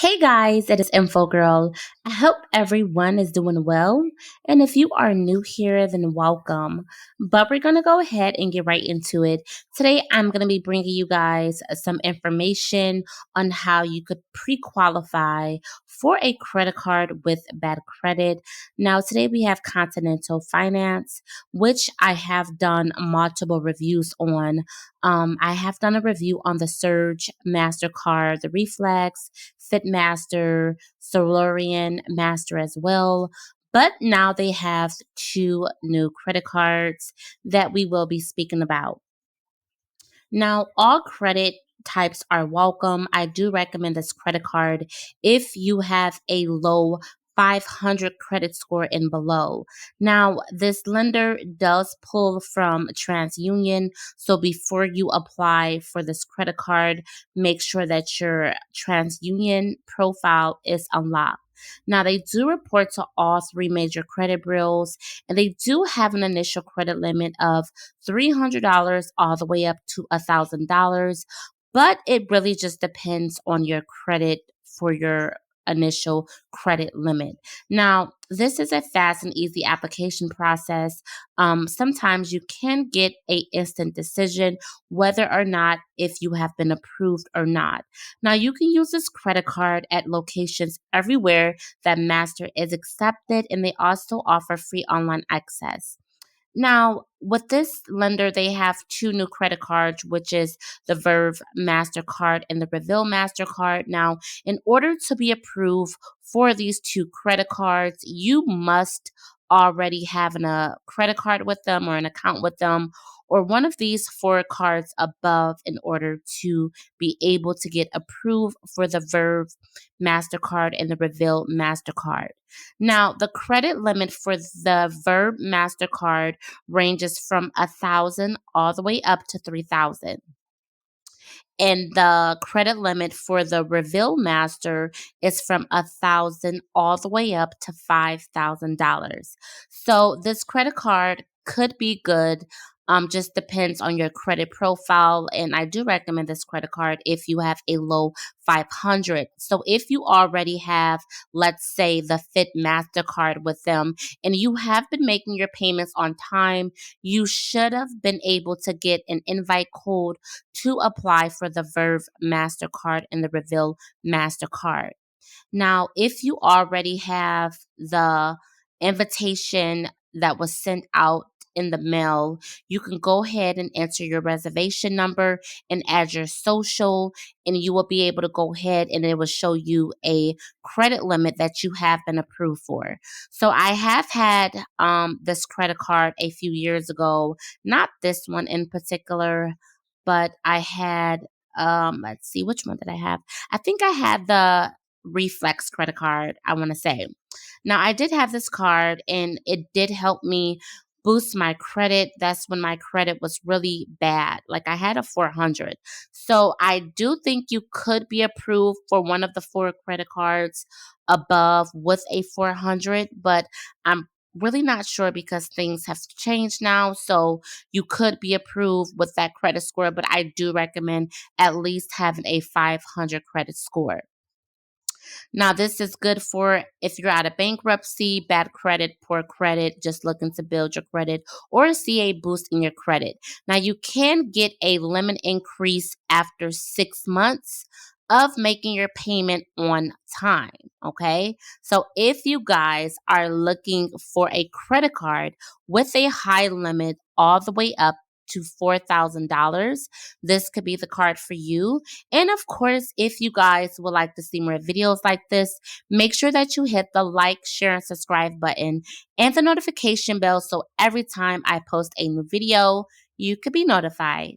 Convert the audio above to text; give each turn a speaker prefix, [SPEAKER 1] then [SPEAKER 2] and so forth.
[SPEAKER 1] Hey guys, it is infogirl. I hope everyone is doing well. And if you are new here, then welcome. But we're going to go ahead and get right into it. Today, I'm going to be bringing you guys some information on how you could pre qualify for a credit card with bad credit. Now, today we have Continental Finance, which I have done multiple reviews on. I have done a review on the Surge, MasterCard, the Reflex, Fitmaster, Solarian Master as well. But now they have two new credit cards that we will be speaking about. Now, all credit types are welcome. I do recommend this credit card if you have a low 500 credit score and below. Now, this lender does pull from TransUnion, so before you apply for this credit card, make sure that your TransUnion profile is unlocked. Now, they do report to all three major credit bureaus, and they do have an initial credit limit of $300 all the way up to $1,000. But it really just depends on your credit for your initial credit limit. Now, this is a fast and easy application process. Sometimes you can get a instant decision whether or not if you have been approved or not. Now, you can use this credit card at locations everywhere that Master is accepted, and they also offer free online access. Now, with this lender, they have two new credit cards, which is the Verve MasterCard and the Revel MasterCard. Now, in order to be approved for these two credit cards, you must already have a credit card with them or an account with them or one of these four cards above in order to be able to get approved for the Verve MasterCard and the Reveal MasterCard. Now, the credit limit for the Verve MasterCard ranges from 1,000 all the way up to 3,000. And the credit limit for the Reveal Master is from 1,000 all the way up to $5,000. So this credit card could be good. Just depends on your credit profile, and I do recommend this credit card if you have a low 500. So if you already have, let's say, the Fit Mastercard with them, and you have been making your payments on time, you should have been able to get an invite code to apply for the Verve MasterCard and the Reveal MasterCard. Now, if you already have the invitation that was sent out in the mail, you can go ahead and enter your reservation number and add your social, and you will be able to go ahead and it will show you a credit limit that you have been approved for. So I have had this credit card a few years ago, not this one in particular, but I had let's see, which one did I have? I think I had the Reflex credit card, I want to say. Now, I did have this card and it did help me boost my credit. That's when my credit was really bad. Like I had a 400. So I do think you could be approved for one of the four credit cards above with a 400, but I'm really not sure because things have changed now. So you could be approved with that credit score, but I do recommend at least having a 500 credit score. Now, this is good for if you're out of bankruptcy, bad credit, poor credit, just looking to build your credit, or see a boost in your credit. Now, you can get a limit increase after 6 months of making your payment on time. Okay. So, if you guys are looking for a credit card with a high limit all the way up to $4,000, this could be the card for you. And of course, if you guys would like to see more videos like this, make sure that you hit the like, share, and subscribe button and the notification bell so every time I post a new video, you could be notified.